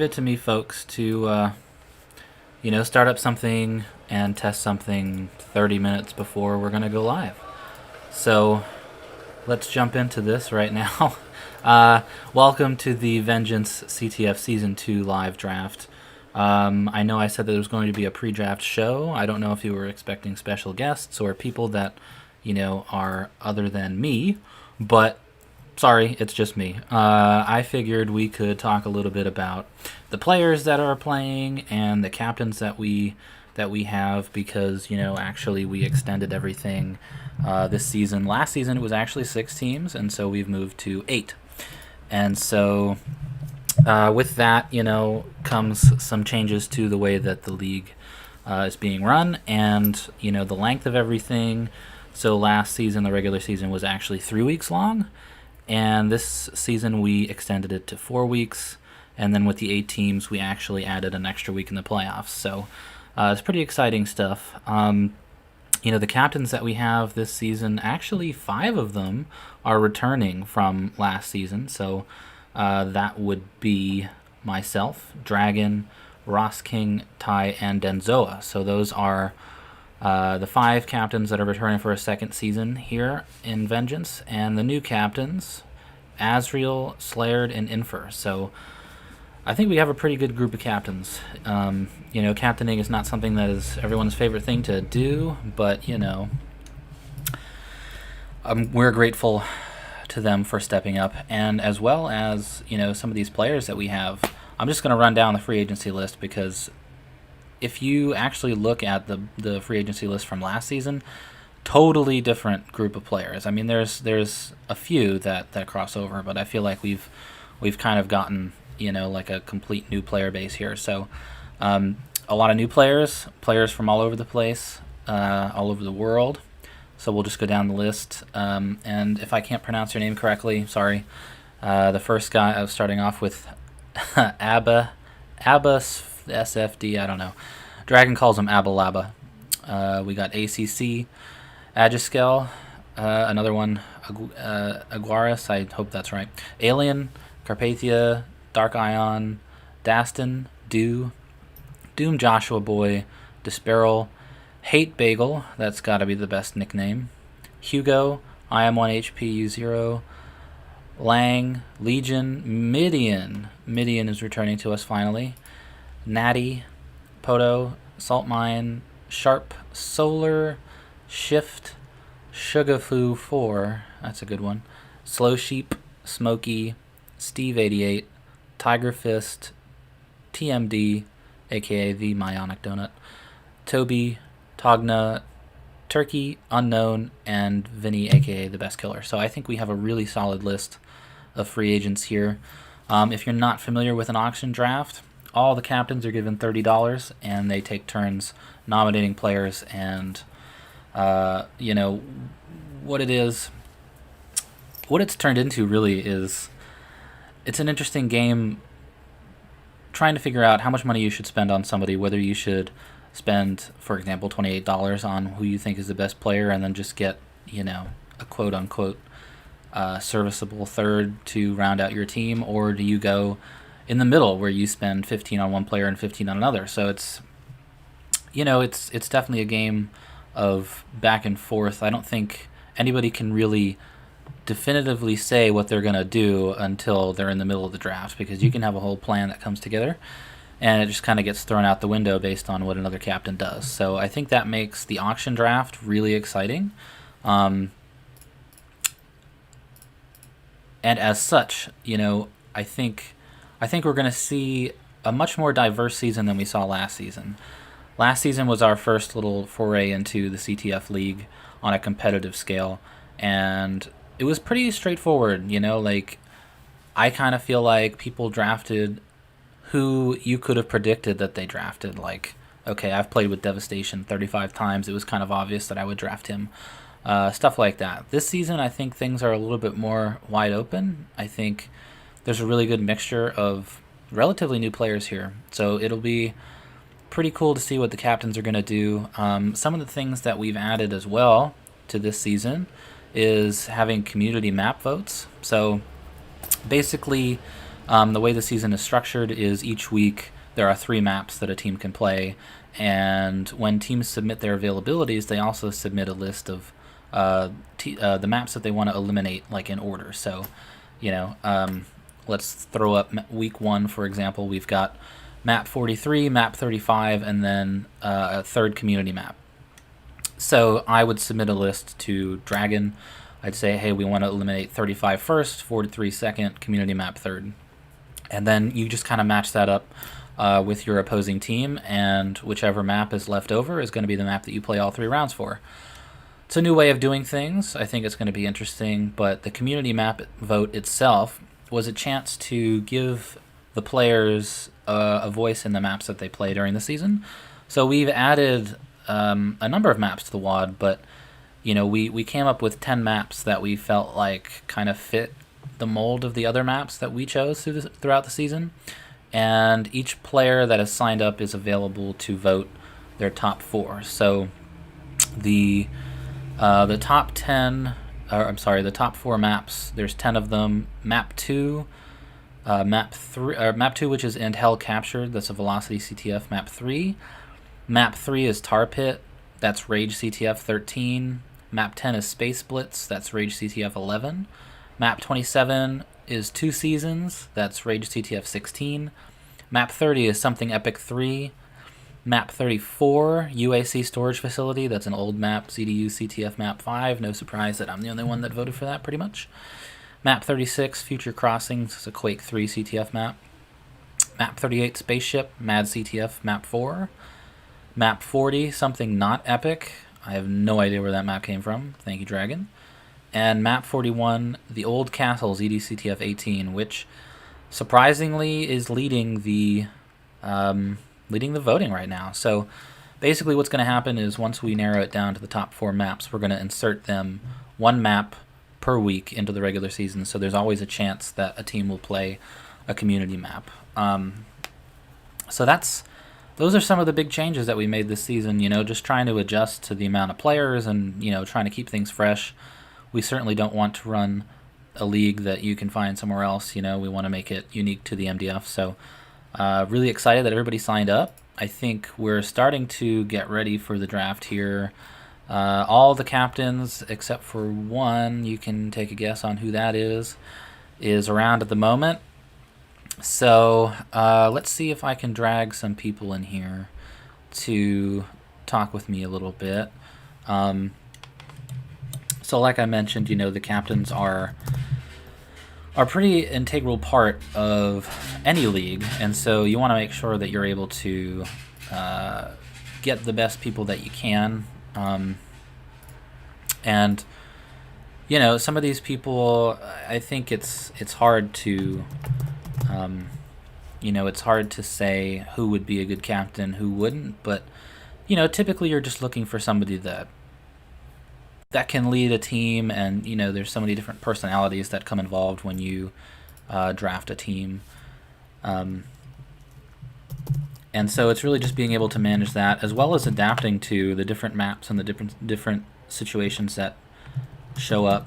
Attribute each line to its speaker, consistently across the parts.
Speaker 1: it to me, folks, to start up something and test something 30 minutes before we're gonna go live. So let's jump into this right now. Welcome to the Vengeance CTF Season 2 live draft. I know I said that there was going to be a pre-draft show. I don't know if you were expecting special guests or people that, are other than me, but sorry, it's just me. I figured we could talk a little bit about the players that are playing and the captains that we have because actually we extended everything this season. Last season it was actually 6 teams, and so we've moved to 8. And so with that, comes some changes to the way that the league is being run, and the length of everything. So last season, the regular season was actually 3 weeks long, and this season we extended it to 4 weeks. And then with the 8 teams, we actually added an extra week in the playoffs. So it's pretty exciting stuff. The captains that we have this season, actually 5 of them are returning from last season. So that would be myself, Dragon, Ross King, Ty, and Denzoa. So those are the 5 captains that are returning for a second season here in Vengeance. And the new captains, Azriel, Slayered, and Infer. So I think we have a pretty good group of captains. Captaining is not something that is everyone's favorite thing to do, but, we're grateful to them for stepping up. And as well as, some of these players that we have, I'm just going to run down the free agency list because if you actually look at the free agency list from last season, totally different group of players. I mean, there's a few that cross over, but I feel like we've kind of gotten like a complete new player base here. So a lot of new players from all over the place, all over the world. So we'll just go down the list. And if I can't pronounce your name correctly, sorry. The first guy I was starting off with, Abba SFD, I don't know. Dragon calls him Abba Labba. We got ACC, Agiskel, another one, Aguaris, I hope that's right. Alien, Carpathia, Dark Ion, Dastin, Doom Joshua Boy, Disparel, Hate Bagel, that's got to be the best nickname, Hugo, I am 1HPU0, Lang, Legion, Midian is returning to us finally, Natty, Poto, Saltmine, Sharp, Solar, Shift, Sugafu4, that's a good one, Slow Sheep, Smokey, Steve88, Tiger Fist, TMD, aka the Myonic Donut, Toby, Togna, Turkey, Unknown, and Vinny, aka the Best Killer. So I think we have a really solid list of free agents here. If you're not familiar with an auction draft, all the captains are given $30, and they take turns nominating players. And what it's turned into really is it's an interesting game trying to figure out how much money you should spend on somebody, whether you should spend, for example, $28 on who you think is the best player and then just get, a quote-unquote serviceable third to round out your team, or do you go in the middle where you spend 15 on one player and 15 on another? So it's definitely a game of back and forth. I don't think anybody can really definitively say what they're going to do until they're in the middle of the draft, because you can have a whole plan that comes together and it just kind of gets thrown out the window based on what another captain does. So I think that makes the auction draft really exciting. And as such, I think we're going to see a much more diverse season than we saw last season. Last season was our first little foray into the CTF league on a competitive scale, and it was pretty straightforward, I kind of feel like people drafted who you could have predicted that they drafted. Like, okay, I've played with Devastation 35 times. It was kind of obvious that I would draft him. Stuff like that. This season, I think things are a little bit more wide open. I think there's a really good mixture of relatively new players here. So it'll be pretty cool to see what the captains are going to do. Some of the things that we've added as well to this season is having community map votes. So basically, The way the season is structured is each week there are 3 maps that a team can play, and when teams submit their availabilities, they also submit a list of the maps that they want to eliminate, like in order. So, let's throw up week 1, for example. We've got map 43, map 35, and then a third community map. So I would submit a list to Dragon. I'd say, hey, we want to eliminate 35 first, 43 second, community map third. And then you just kind of match that up with your opposing team, and whichever map is left over is going to be the map that you play all 3 rounds for. It's a new way of doing things. I think it's going to be interesting, but the community map vote itself was a chance to give the players a voice in the maps that they play during the season. So we've added a number of maps to the WOD, but we came up with 10 maps that we felt like kind of fit the mold of the other maps that we chose throughout the season, and each player that has signed up is available to vote their top 4. So the top 10, the top 4 maps. There's 10 of them. Map 2, map 2, which is End Hell Captured. That's a Velocity CTF. Map 3. Map 3 is Tar Pit. That's Rage CTF 13. Map 10 is Space Blitz. That's Rage CTF 11. Map 27 is 2 Seasons. That's Rage CTF 16. Map 30 is Something Epic 3. Map 34, UAC Storage Facility. That's an old map, CDU CTF Map 5. No surprise that I'm the only one that voted for that, pretty much. Map 36, Future Crossings. It's a Quake 3 CTF map. Map 38, Spaceship, Mad CTF Map 4. Map 40, Something Not Epic. I have no idea where that map came from. Thank you, Dragon. And map 41, The Old Castles, EDCTF 18, which surprisingly is leading the voting right now. So basically what's going to happen is once we narrow it down to the top 4 maps, we're going to insert them 1 map per week into the regular season. So there's always a chance that a team will play a community map. So those are some of the big changes that we made this season, just trying to adjust to the amount of players and, trying to keep things fresh. We certainly don't want to run a league that you can find somewhere else. We want to make it unique to the MDF. So really excited that everybody signed up. I think we're starting to get ready for the draft here. All the captains, except for one, you can take a guess on who that is around at the moment. So let's see if I can drag some people in here to talk with me a little bit. So like I mentioned, the captains are a pretty integral part of any league, and so you want to make sure that you're able to get the best people that you can. And some of these people, I think it's hard to it's hard to say who would be a good captain, who wouldn't, but typically you're just looking for somebody that can lead a team, and there's so many different personalities that come involved when you draft a team, and so it's really just being able to manage that, as well as adapting to the different maps and the different situations that show up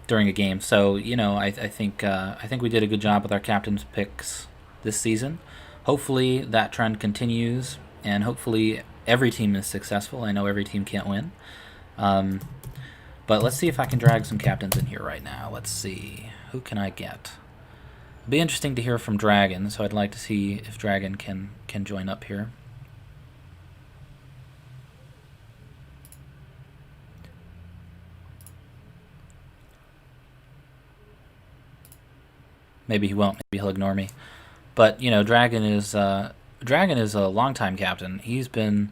Speaker 1: during a game. So I think we did a good job with our captain's picks this season. Hopefully that trend continues, and hopefully every team is successful. I know every team can't win. But let's see if I can drag some captains in here right now. Let's see. Who can I get? It'll be interesting to hear from Dragon, so I'd like to see if Dragon can join up here. Maybe he won't. Maybe he'll ignore me. But Dragon is a longtime captain. He's been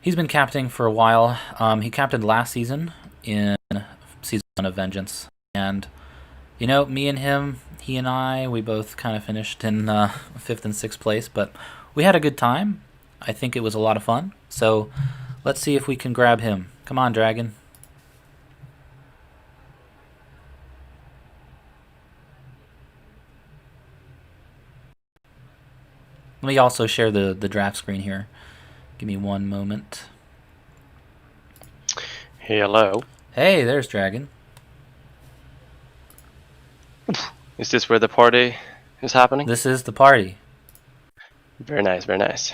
Speaker 1: captaining for a while. He captained last season in Season 1 of Vengeance. And, me and him, he and I, we both kind of finished in 5th and 6th place. But we had a good time. I think it was a lot of fun. So let's see if we can grab him. Come on, Dragon. Let me also share the draft screen here. Give me one moment.
Speaker 2: Hello.
Speaker 1: Hey, there's Dragon.
Speaker 2: Is this where the party is happening?
Speaker 1: This is the party.
Speaker 2: Very nice, very nice.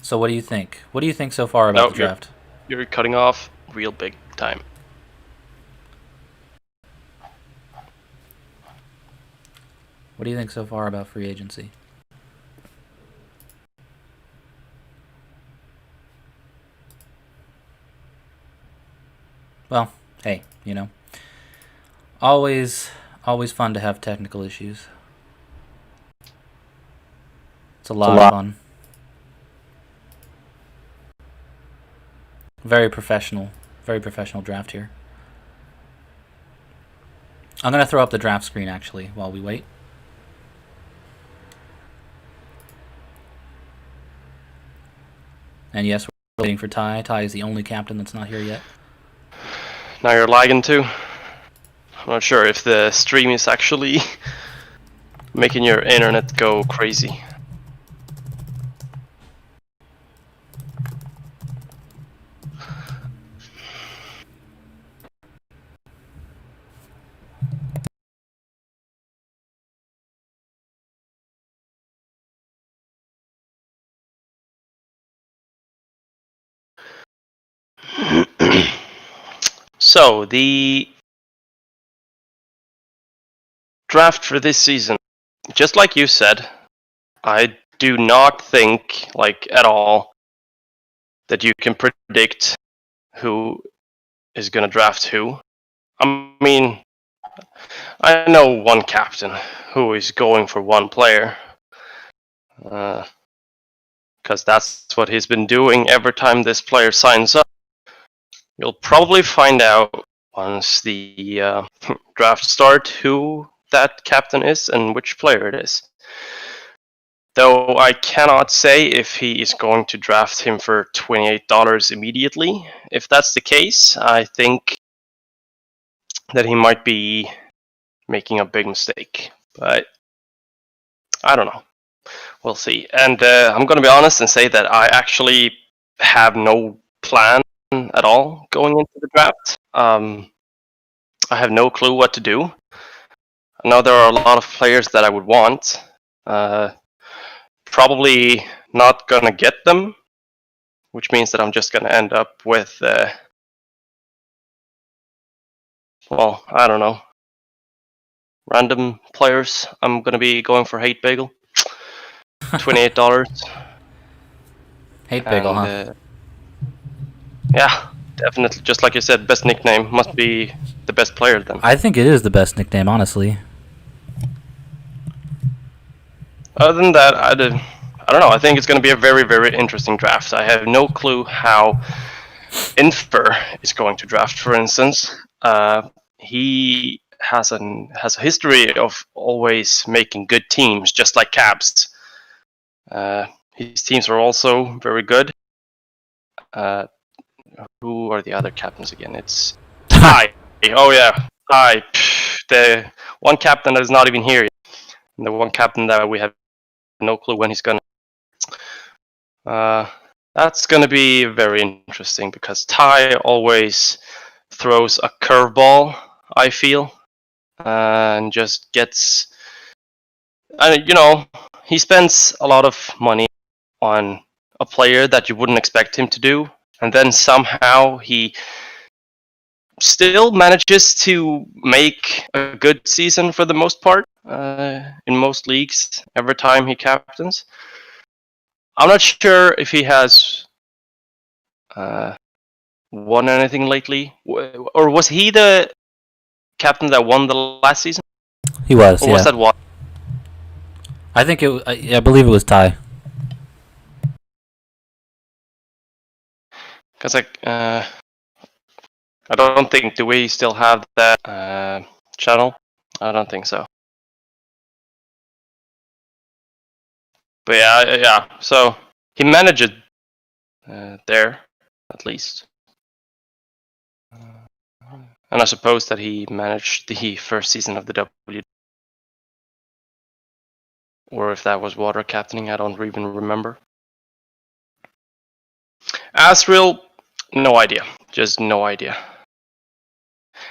Speaker 1: So what do you think? What do you think so far about the draft?
Speaker 2: You're cutting off real big time.
Speaker 1: What do you think so far about free agency? Well, hey, you know, always fun to have technical issues. It's a lot of fun. Very professional draft here. I'm gonna throw up the draft screen actually while we wait. And yes, we're waiting for Ty. Ty is the only captain that's not here yet.
Speaker 2: Now you're lagging too. I'm not sure if the stream is actually making your internet go crazy. So, the draft for this season, just like you said, I do not think, like, at all, that you can predict who is going to draft who. I mean, I know one captain who is going for one player. Because that's what he's been doing every time this player signs up. You'll probably find out once the draft starts who that captain is and which player it is. Though I cannot say if he is going to draft him for $28 immediately. If that's the case, I think that he might be making a big mistake. But I don't know. We'll see. And I'm going to be honest and say that I actually have no plan at all going into the draft. I have no clue what to do. I know there are a lot of players that I would want. Probably not gonna get them, which means that I'm just gonna end up with, well, I don't know, random players. I'm gonna be going for Hate Bagel, $28.
Speaker 1: Hate Bagel, huh?
Speaker 2: Yeah, definitely. Just like you said, best nickname must be the best player then.
Speaker 1: I think it is the best nickname, honestly.
Speaker 2: Other than that, I don't know. I think it's going to be a very, very interesting draft. I have no clue how Infer is going to draft, for instance. He has a history of always making good teams, just like Cabs. His teams are also very good. Who are the other captains again? It's Ty. Oh yeah, Ty. The one captain that is not even here yet. And the one captain that we have no clue when he's gonna. That's gonna be very interesting because Ty always throws a curveball, I feel, and just gets. He spends a lot of money on a player that you wouldn't expect him to do, and then somehow he still manages to make a good season for the most part in most leagues every time he captains. I'm not sure if he has won anything lately, or was he the captain that won the last season?
Speaker 1: He was,
Speaker 2: or
Speaker 1: yeah.
Speaker 2: was that what?
Speaker 1: I think it. I believe it was Ty.
Speaker 2: Because I don't think, do we still have that channel? I don't think so. But yeah. So he managed there, at least. And I suppose that he managed the first season of the W. Or if that was water captaining, I don't even remember. Asriel, no idea. Just no idea.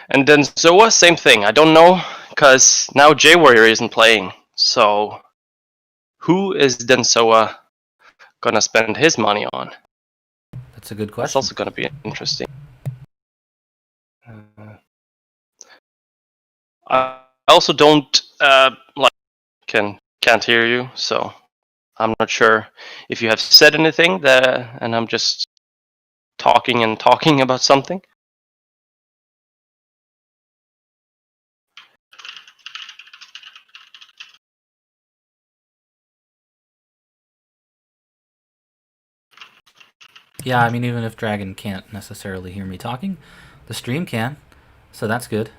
Speaker 2: And then Zoa, same thing. I don't know, because now J Warrior isn't playing. So, who is Densoa gonna spend his money on?
Speaker 1: That's a good
Speaker 2: That's
Speaker 1: question.
Speaker 2: also gonna be interesting. I also don't can't hear you, so I'm not sure if you have said anything that, and I'm just talking and talking about something.
Speaker 1: Yeah, I mean, even if Dragon can't necessarily hear me talking, the stream can, so that's good.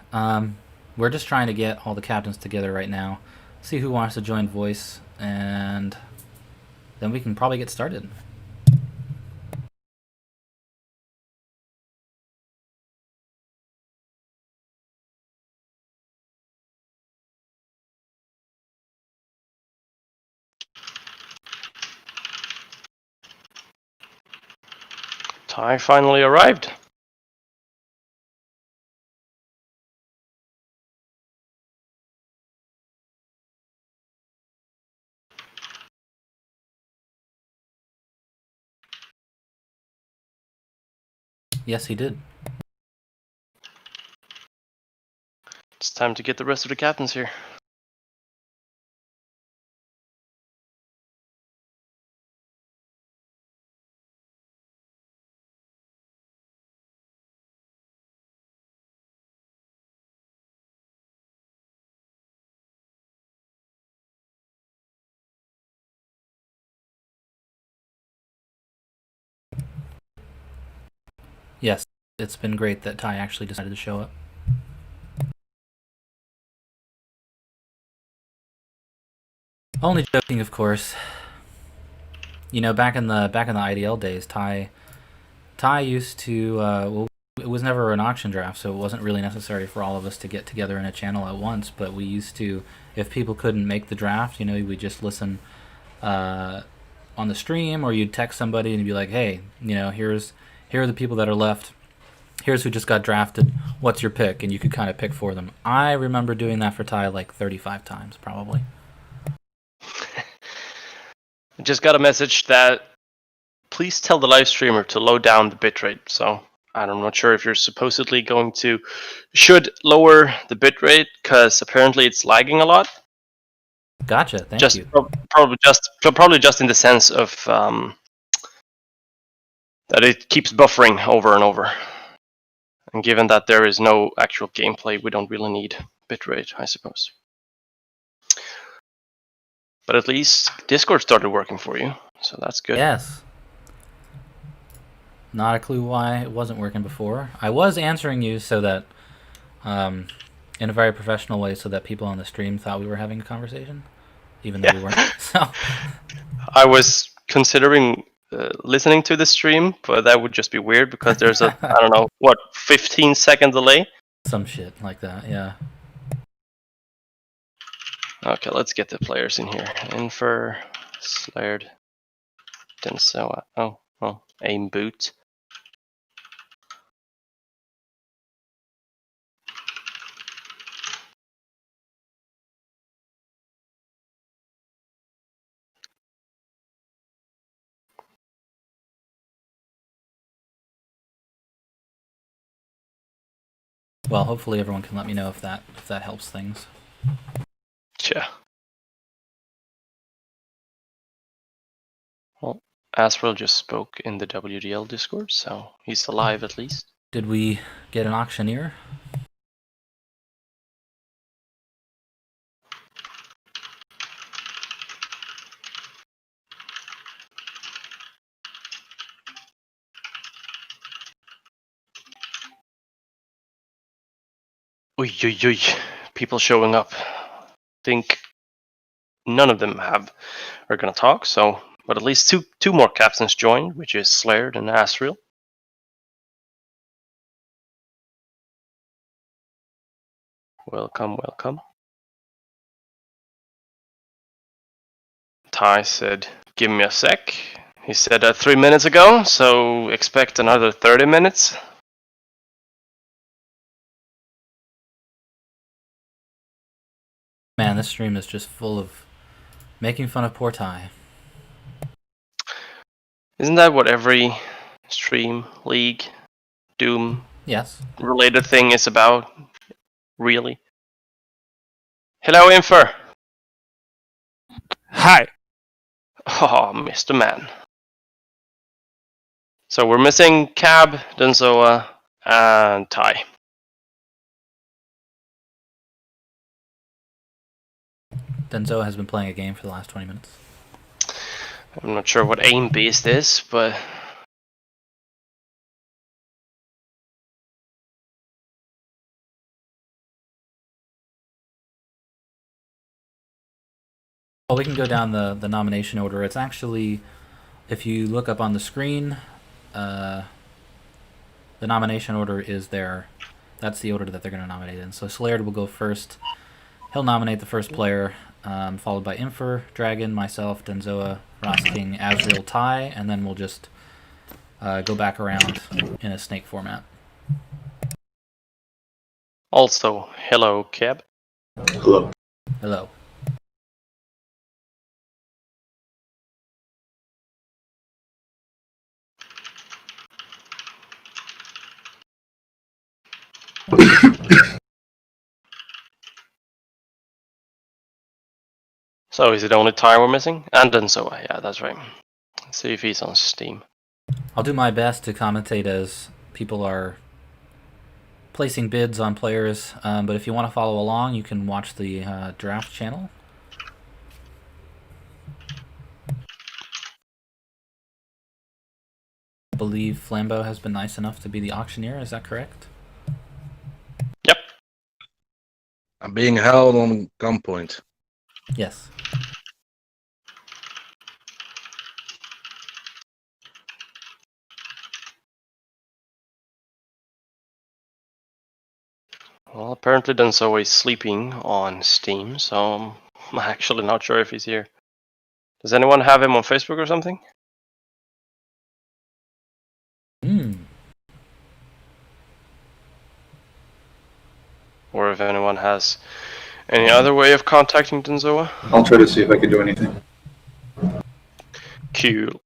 Speaker 1: We're just trying to get all the captains together right now, see who wants to join voice, and then we can probably get started.
Speaker 2: Ty finally arrived.
Speaker 1: Yes, he did.
Speaker 2: It's time to get the rest of the captains here.
Speaker 1: Yes, it's been great that Ty actually decided to show up. Only joking, of course. You know, back in the IDL days, Ty used to. Well, it was never an auction draft, so it wasn't really necessary for all of us to get together in a channel at once. But we used to, if people couldn't make the draft, you know, we just listen on the stream, or you'd text somebody and you'd be like, "Hey, you know, here are the people that are left. Here's who just got drafted. What's your pick?" And you could kind of pick for them. I remember doing that for Ty like 35 times, probably.
Speaker 2: I just got a message that please tell the live streamer to low down the bitrate. So I'm not sure if you're supposedly going to should lower the bitrate because apparently it's lagging a lot.
Speaker 1: Gotcha. Thank
Speaker 2: Just
Speaker 1: you.
Speaker 2: probably just in the sense of that it keeps buffering over and over. And given that there is no actual gameplay, we don't really need bitrate, I suppose. But at least Discord started working for you, so that's good.
Speaker 1: Yes. Not a clue why it wasn't working before. I was answering you so that, in a very professional way, so that people on the stream thought we were having a conversation, even though we weren't. So
Speaker 2: I was considering listening to the stream, but that would just be weird because there's a I don't know what 15-second delay.
Speaker 1: some shit like that. Yeah.
Speaker 2: Okay, let's get the players in here. Infer, Slared, Denso. Oh, well, aim boot.
Speaker 1: Well, hopefully everyone can let me know if that helps things.
Speaker 2: Yeah. Well, Asriel just spoke in the WDL Discord, so he's alive at least.
Speaker 1: Did we get an auctioneer?
Speaker 2: Oi, oi, oi. People showing up. Think none of them are gonna talk, so but at least two more captains joined, which is Slared and Asriel. Welcome, welcome. Ty said, give me a sec. He said that 3 minutes ago, so expect another 30 minutes.
Speaker 1: Man, this stream is just full of making fun of poor Ty.
Speaker 2: Isn't that what every stream, league, Doom
Speaker 1: Yes.
Speaker 2: related thing is about? Really? Hello, Infer.
Speaker 3: Hi.
Speaker 2: Oh, Mr. Man. So we're missing Cab, Denzoa, and Ty.
Speaker 1: Denzo has been playing a game for the last 20 minutes.
Speaker 2: I'm not sure what aim beast is, but
Speaker 1: Well, we can go down the nomination order. It's actually, if you look up on the screen, the nomination order is there. That's the order that they're going to nominate in. So Slayered will go first. He'll nominate the first player, followed by Infer, Dragon, myself, Denzoa, Ross King, Azrael, Ty, and then we'll just go back around in a snake format.
Speaker 2: also, hello, Cab.
Speaker 4: Hello.
Speaker 1: Hello.
Speaker 2: So is it only Ty we're missing? And Denzoa, yeah, that's right. Let's see if he's on Steam.
Speaker 1: I'll do my best to commentate as people are placing bids on players, but if you want to follow along, you can watch the draft channel. I believe Flambeau has been nice enough to be the auctioneer, is that correct?
Speaker 2: Yep.
Speaker 5: I'm being held on gunpoint.
Speaker 1: Yes.
Speaker 2: Well, apparently Denzoa is sleeping on Steam, so I'm actually not sure if he's here. Does anyone have him on Facebook or something? Or if anyone has any other way of contacting Denzoa?
Speaker 4: I'll try to see if I can do anything.
Speaker 2: Cool.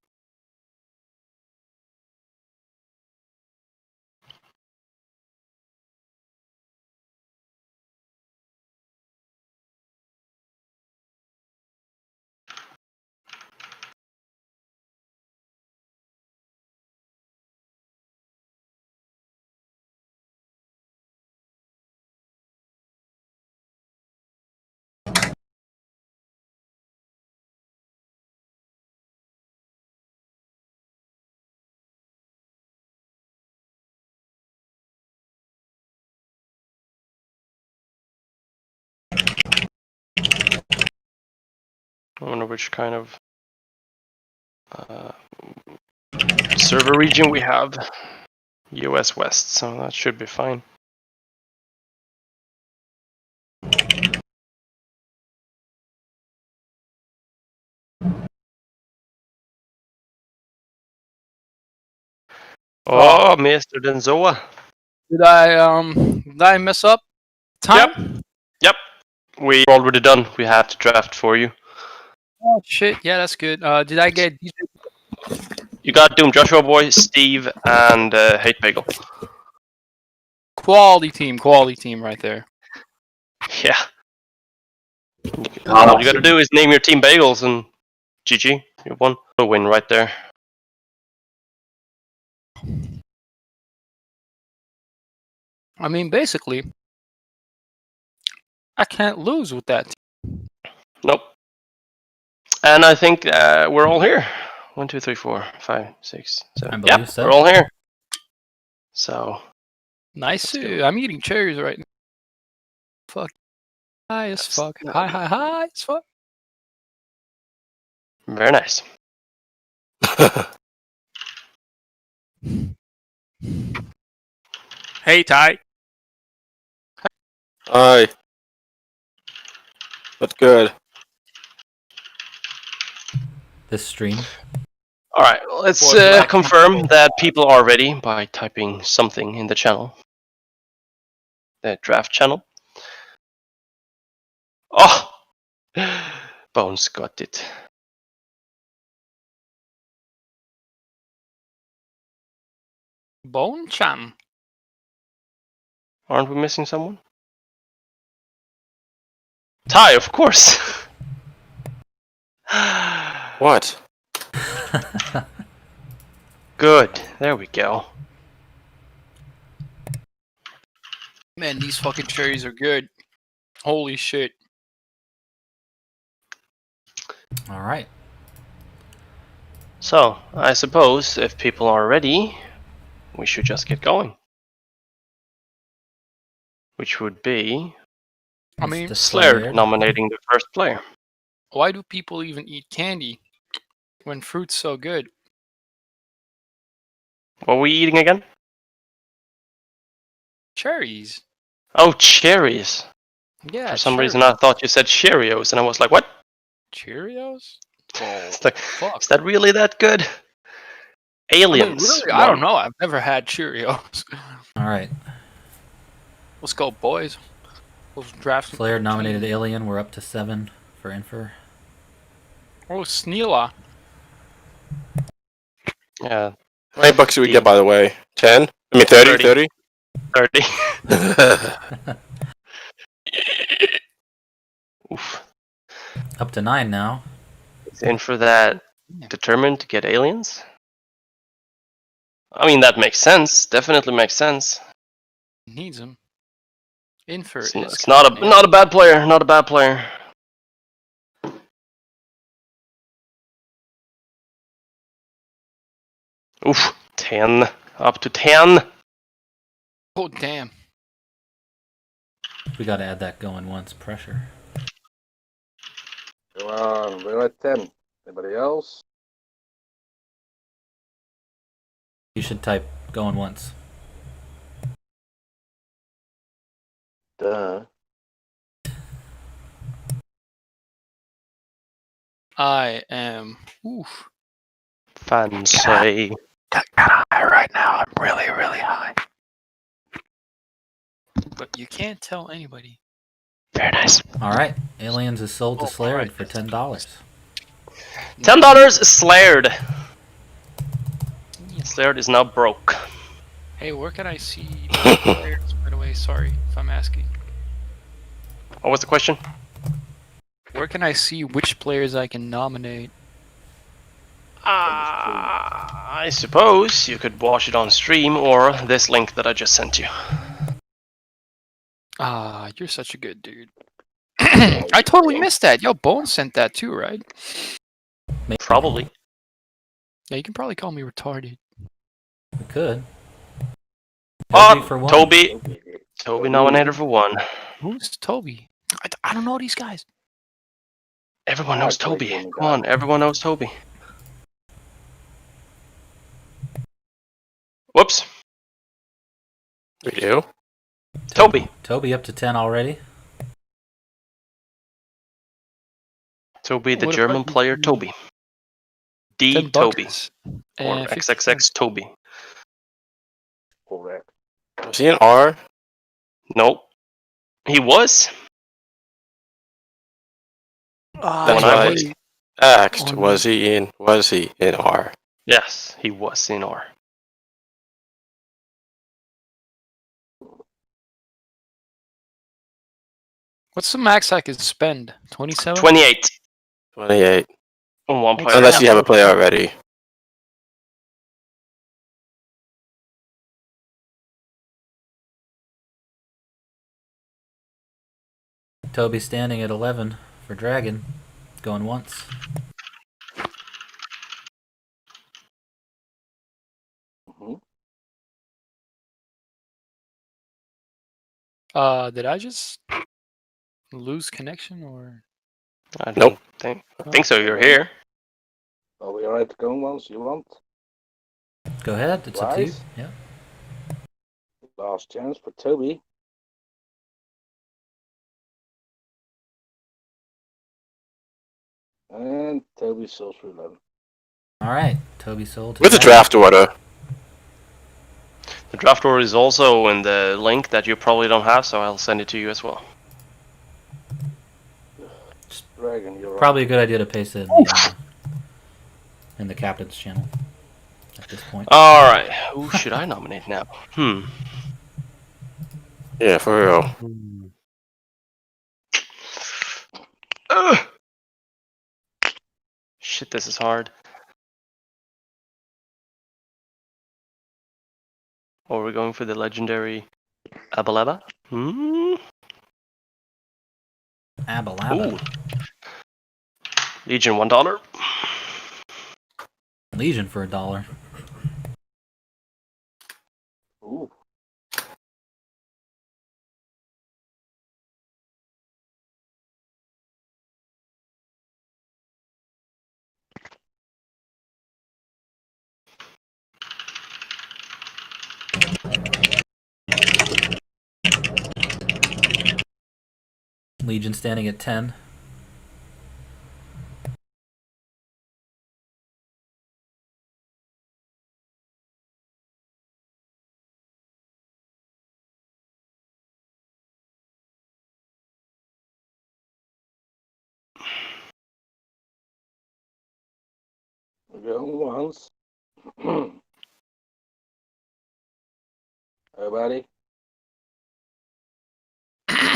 Speaker 2: I wonder which kind of server region we have. US West, so that should be fine. Oh, Mr. Denzoa.
Speaker 3: Did I mess up time?
Speaker 2: Yep. We're already done. We have to draft for you.
Speaker 3: Oh shit. Yeah, that's good. Did I get DJ?
Speaker 2: You got Doom Joshua Boy, Steve, and Hate Bagel.
Speaker 3: Quality team right there.
Speaker 2: Yeah. All you gotta do is name your team Bagels and GG. You won. A win right there.
Speaker 3: I mean, basically, I can't lose with that team.
Speaker 2: Nope. And I think we're all here. 1, 2, 3, 4, 5, 6, 7.
Speaker 1: believe
Speaker 2: Yep,
Speaker 1: so.
Speaker 2: we're all here. So
Speaker 3: Nice.
Speaker 2: Let's go.
Speaker 3: I'm eating cherries right now. Fuck. High as fuck. High as fuck.
Speaker 2: very nice.
Speaker 3: Hey, Ty.
Speaker 6: Hi. That's good.
Speaker 1: This stream.
Speaker 2: All right, let's confirm that people are ready by typing something in the channel, the draft channel. Oh! Bones got it.
Speaker 3: Bone-chan.
Speaker 2: Aren't we missing someone? Ty, of course!
Speaker 6: What?
Speaker 2: Good, there we go.
Speaker 3: Man, these fucking cherries are good. Holy shit.
Speaker 1: All right.
Speaker 2: So, I suppose if people are ready, we should just get going. Which would be
Speaker 3: I mean,
Speaker 1: Mr.
Speaker 2: Slared nominating the first player.
Speaker 3: why do people even eat candy when fruit's so good?
Speaker 2: What were we eating again?
Speaker 3: Cherries.
Speaker 2: Oh, cherries.
Speaker 3: Yeah,
Speaker 2: For some reason I thought you said Cheerios, and I was like, what?
Speaker 3: Cheerios? Oh,
Speaker 2: It's like,
Speaker 3: fuck.
Speaker 2: is that really that good?
Speaker 3: I mean,
Speaker 2: Aliens.
Speaker 3: really, I don't know. I've never had Cheerios.
Speaker 1: All right.
Speaker 3: Let's go, boys. Let's draft some
Speaker 1: Slayer nominated
Speaker 3: team.
Speaker 1: Alien. We're up to 7 for Infer.
Speaker 3: Oh, Sneela.
Speaker 2: Yeah,
Speaker 6: How many bucks do we get, by the way? 10? I mean, 30?
Speaker 2: 30.
Speaker 6: 30?
Speaker 2: 30. Oof.
Speaker 1: Up to 9 now.
Speaker 2: Is in for that determined to get aliens? I mean, that makes sense. Definitely makes sense.
Speaker 3: Needs him. Infer
Speaker 2: It's,
Speaker 3: is
Speaker 2: it's not a bad player. Not a bad player. Oof, 10. Up to 10.
Speaker 3: Oh, damn.
Speaker 1: We got to add that going once pressure.
Speaker 5: Come on, we're at 10. Anybody else?
Speaker 1: You should type going once.
Speaker 6: Duh.
Speaker 3: I am. Oof.
Speaker 2: Fancy.
Speaker 3: Kind of high right now. I'm really, really high. But you can't tell anybody.
Speaker 2: Very nice.
Speaker 1: All right. Aliens is sold to
Speaker 3: Oh,
Speaker 1: Slayer
Speaker 3: alright.
Speaker 1: for $10.
Speaker 2: $10 Slared. Slared is now broke.
Speaker 3: Hey, where can I see the players, by the way? Sorry if I'm asking.
Speaker 2: What was the question?
Speaker 3: Where can I see which players I can nominate?
Speaker 2: I suppose you could watch it on stream or this link that I just sent you.
Speaker 3: Ah, you're such a good dude. I totally missed that. Yo, Bone sent that too, right?
Speaker 1: Maybe.
Speaker 2: Probably.
Speaker 3: Yeah, you can probably call me retarded.
Speaker 1: We could.
Speaker 2: Oh,
Speaker 1: for one.
Speaker 2: Toby nominated for 1.
Speaker 3: Who's Toby? I don't know these guys.
Speaker 2: Everyone knows Toby. Come on, everyone knows Toby. Whoops.
Speaker 6: We do?
Speaker 2: Toby.
Speaker 1: Toby up to 10 already.
Speaker 2: Toby, the
Speaker 3: What
Speaker 2: German
Speaker 3: about
Speaker 2: player Toby. D
Speaker 3: 10
Speaker 2: Toby.
Speaker 3: bucks
Speaker 2: Or
Speaker 3: and 50
Speaker 2: XXX Toby.
Speaker 5: Correct.
Speaker 6: Was he an R?
Speaker 2: Nope. He was.
Speaker 6: That's
Speaker 2: When
Speaker 6: why
Speaker 2: I
Speaker 6: I
Speaker 2: was.
Speaker 6: asked,
Speaker 3: on-
Speaker 6: was he in R?
Speaker 2: Yes, he was in R.
Speaker 3: What's the max I could spend? 27?
Speaker 2: 28
Speaker 6: 28.
Speaker 2: on one player.
Speaker 6: Unless you have a player already.
Speaker 1: Toby standing at 11 for Dragon. Going once.
Speaker 3: Did I just lose connection or?
Speaker 2: I don't
Speaker 6: Nope.
Speaker 2: think so. You're here.
Speaker 5: Are we alright going once you want?
Speaker 1: Go ahead. It's up to you.
Speaker 5: Wise?
Speaker 1: Yeah.
Speaker 5: Last chance for Toby. And Toby sells for 11.
Speaker 1: All right. Toby sold to
Speaker 6: With the
Speaker 1: Dragon.
Speaker 6: draft order.
Speaker 2: The draft order is also in the link that you probably don't have, so I'll send it to you as well.
Speaker 5: Dragon, you're
Speaker 1: Probably a good idea to paste it in the captain's channel at this point.
Speaker 2: Alright, who should I nominate now?
Speaker 6: Yeah, for real.
Speaker 2: Ugh. Shit, this is hard. Or we're going for the legendary Abalaba?
Speaker 1: Abalaba.
Speaker 2: Ooh. Legion $1.
Speaker 1: Legion for $1.
Speaker 5: Ooh.
Speaker 1: Legion standing at 10.
Speaker 5: We're going once. Everybody?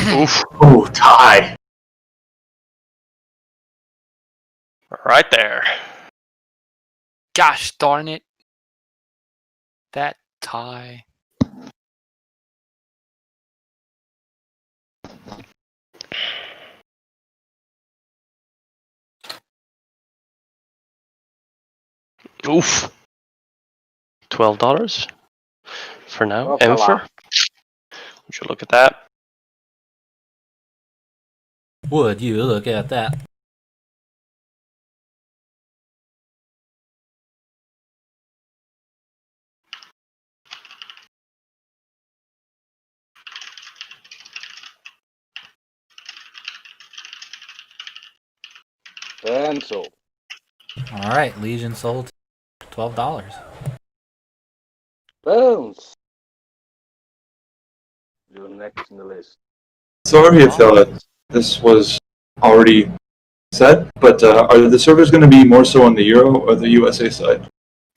Speaker 2: Oof.
Speaker 4: Oh, tie.
Speaker 2: Right there.
Speaker 3: Gosh darn it. That tie.
Speaker 2: Oof. $12 for now.
Speaker 5: Oh, fella.
Speaker 2: Emfer. Would you look at that?
Speaker 1: Would you look at that?
Speaker 5: Cancel.
Speaker 1: Alright, Legion sold $12.
Speaker 5: Bones. You're next in the list.
Speaker 4: Sorry if this was already said, but are the servers going to be more so on the Euro or the USA side?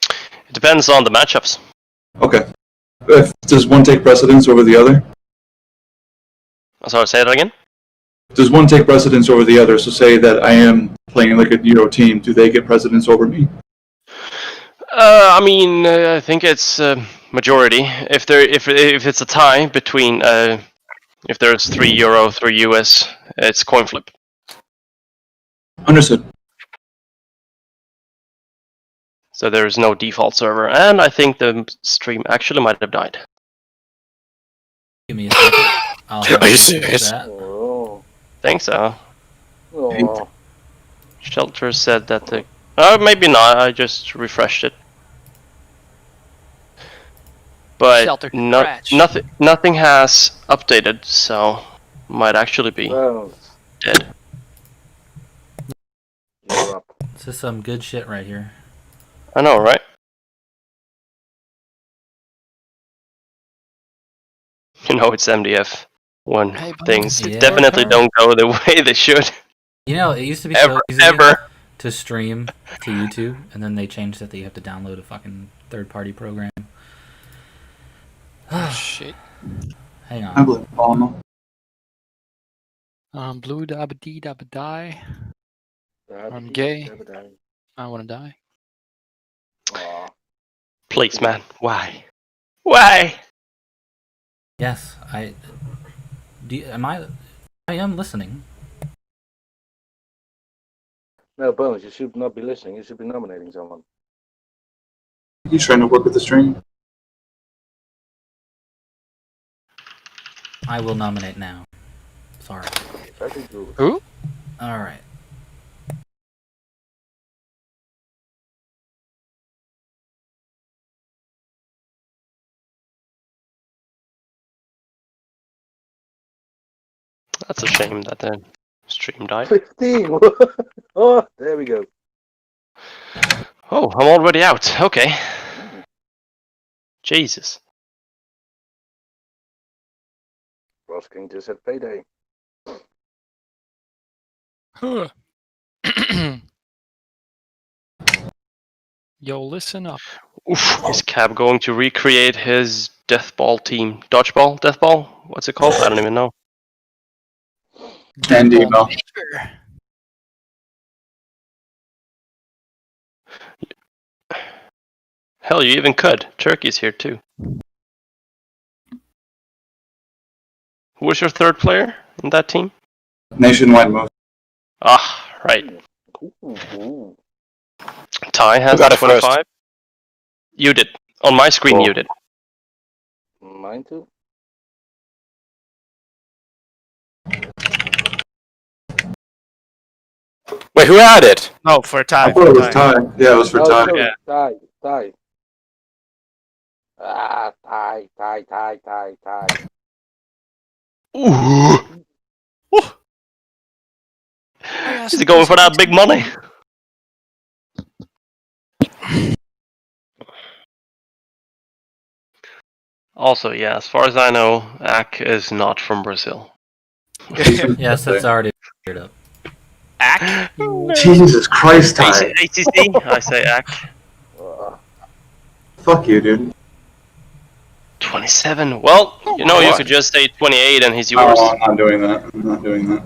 Speaker 2: It depends on the matchups.
Speaker 4: Okay. Does one take precedence over the other?
Speaker 2: Sorry, say that again?
Speaker 4: Does one take precedence over the other? So say that I am playing like a Euro team, do they get precedence over me?
Speaker 2: I mean, I think it's majority. If it's a tie between if there's €3, 3 US, it's coin flip.
Speaker 4: Understood.
Speaker 2: So there's no default server, and I think the stream actually might have died.
Speaker 1: Give me a second. I'll have
Speaker 6: Are you
Speaker 1: a look at
Speaker 6: serious?
Speaker 1: that.
Speaker 5: Oh.
Speaker 2: Think so.
Speaker 5: Oh.
Speaker 2: Shelter said that the. Maybe not. I just refreshed it. But
Speaker 3: Shelter crash.
Speaker 2: nothing has updated, so might actually be
Speaker 5: Bones.
Speaker 2: dead.
Speaker 5: You're up.
Speaker 1: This is some good shit right here.
Speaker 2: I know, right? You know, it's MDF when
Speaker 3: Hey,
Speaker 2: things
Speaker 3: Bones.
Speaker 1: Yeah.
Speaker 2: definitely don't go the way they should.
Speaker 1: You know, it used to be
Speaker 2: Ever,
Speaker 1: so easy
Speaker 2: ever.
Speaker 1: to stream to YouTube, and then they changed it that you have to download a fucking third-party program.
Speaker 3: Oh, shit.
Speaker 1: Hang
Speaker 4: I
Speaker 1: on.
Speaker 4: blame Obama.
Speaker 3: Blue dabba dee dabba die. I'm gay. I wanna die.
Speaker 5: Aw.
Speaker 2: Please, man. Why? Why?
Speaker 1: Yes, I am listening.
Speaker 5: No, Bones, you should not be listening. You should be nominating someone.
Speaker 4: You trying to work with the stream?
Speaker 1: I will nominate now. Sorry.
Speaker 5: Very good.
Speaker 3: Who?
Speaker 1: All right.
Speaker 2: That's a shame that the stream died.
Speaker 5: 15. Oh, there we go.
Speaker 2: Oh, I'm already out. Okay. Jesus.
Speaker 5: Ross King just had payday.
Speaker 3: Huh. Yo, listen up.
Speaker 2: Oof, is Cab going to recreate his deathball team? Dodgeball? Deathball? What's it called? I don't even know.
Speaker 4: And
Speaker 3: Deathball
Speaker 4: email.
Speaker 3: Maker.
Speaker 2: Hell, you even could. Turkey's here too. Who was your third player in that team?
Speaker 4: Nationwide move.
Speaker 2: Ah, right.
Speaker 5: Ooh.
Speaker 2: Ty has
Speaker 6: Who got
Speaker 2: the
Speaker 6: it first?
Speaker 2: 25. You did. On my screen,
Speaker 4: Cool.
Speaker 2: you did.
Speaker 5: Mine too.
Speaker 6: Wait, who had it?
Speaker 7: No, for
Speaker 4: I
Speaker 7: Ty.
Speaker 4: thought it was
Speaker 7: Ty.
Speaker 4: Ty. Yeah, it was for
Speaker 5: Oh,
Speaker 4: Ty.
Speaker 5: sorry.
Speaker 7: Yeah.
Speaker 5: Tie. Ah, tie.
Speaker 2: Ooh. Is he going for that big money? Also, yeah, as far as I know, Ak is not from Brazil.
Speaker 1: Yes, that's already cleared up.
Speaker 7: Ack?
Speaker 4: Jesus Christ, Ty.
Speaker 2: ACC? I say Ak.
Speaker 4: Fuck you, dude.
Speaker 2: 27. Well, you know, you could just say 28 and he's yours.
Speaker 4: Oh, I'm not doing that. I'm not doing that.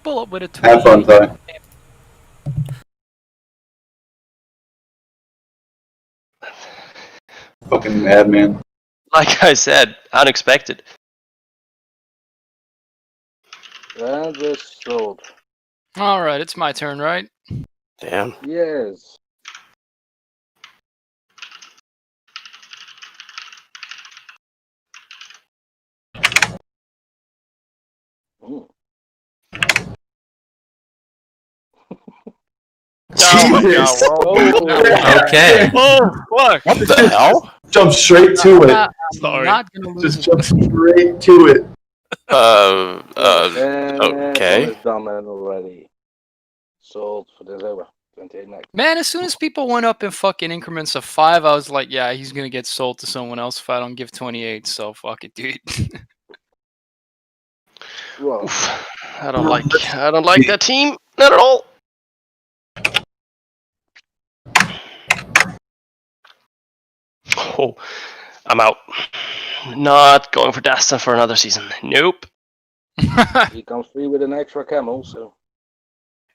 Speaker 3: Pull up with a
Speaker 4: Have fun,
Speaker 3: 28.
Speaker 4: Ty. Fucking madman.
Speaker 2: Like I said, unexpected.
Speaker 5: And it's sold.
Speaker 3: All right, it's my turn, right?
Speaker 6: Damn.
Speaker 5: Yes. Mm.
Speaker 2: Oh my
Speaker 4: Jesus.
Speaker 2: god,
Speaker 5: Oh,
Speaker 1: Okay.
Speaker 7: Oh, fuck!
Speaker 6: What the hell?
Speaker 4: Jump straight to it.
Speaker 3: I'm
Speaker 7: Sorry.
Speaker 3: not gonna lose.
Speaker 4: Just jump straight to it.
Speaker 5: and
Speaker 6: okay.
Speaker 5: one is done already. Sold for this over. 28 next.
Speaker 3: Man, as soon as people went up in fucking increments of 5, I was like, yeah, he's gonna get sold to someone else if I don't give 28. So fuck it, dude.
Speaker 5: Well,
Speaker 2: Oof. I don't like that team. Not at all. Oh, I'm out. Not going for Dastan for another season. Nope.
Speaker 5: he comes free with an extra camel, so.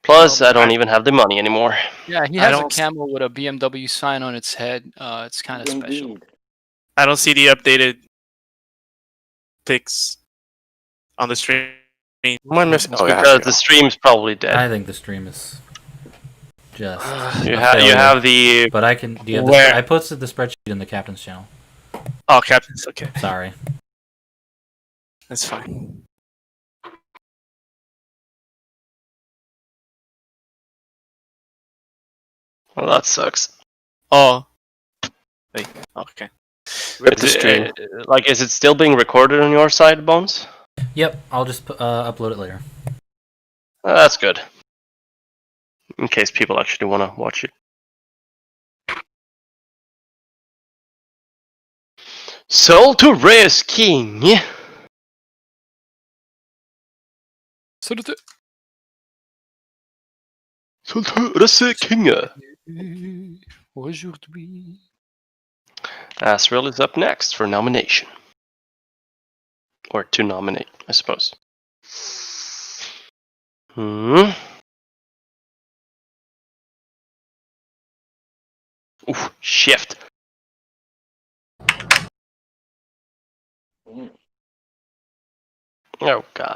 Speaker 2: Plus, I don't even have the money anymore.
Speaker 3: Yeah, he
Speaker 7: I
Speaker 3: has a
Speaker 7: don't-
Speaker 3: camel with a BMW sign on its head. It's kind of special.
Speaker 5: Indeed.
Speaker 7: I don't see the updated pics on the stream.
Speaker 6: Am I missing?
Speaker 2: It's
Speaker 6: Oh, yeah.
Speaker 2: because the stream's probably dead.
Speaker 1: I think the stream is just.
Speaker 2: You
Speaker 1: a
Speaker 2: have
Speaker 1: failure.
Speaker 2: the.
Speaker 1: But I can. Do you have the
Speaker 7: Where?
Speaker 1: I posted the spreadsheet in the captain's channel.
Speaker 7: Oh, captains. Okay,
Speaker 1: Sorry.
Speaker 7: that's fine.
Speaker 2: Well, that sucks.
Speaker 7: Oh. Wait. Okay.
Speaker 6: Rip the stream.
Speaker 2: Like, is it still being recorded on your side, Bones?
Speaker 1: Yep. I'll just upload it later.
Speaker 2: That's good. In case people actually want to watch it. Soul to Reyes King.
Speaker 3: So the
Speaker 2: Soul to Reyes King.
Speaker 3: aujourd'hui.
Speaker 2: Asriel is up next for nomination. Or to nominate, I suppose. Hmm. Ooh, shift.
Speaker 5: Mm.
Speaker 2: Oh god.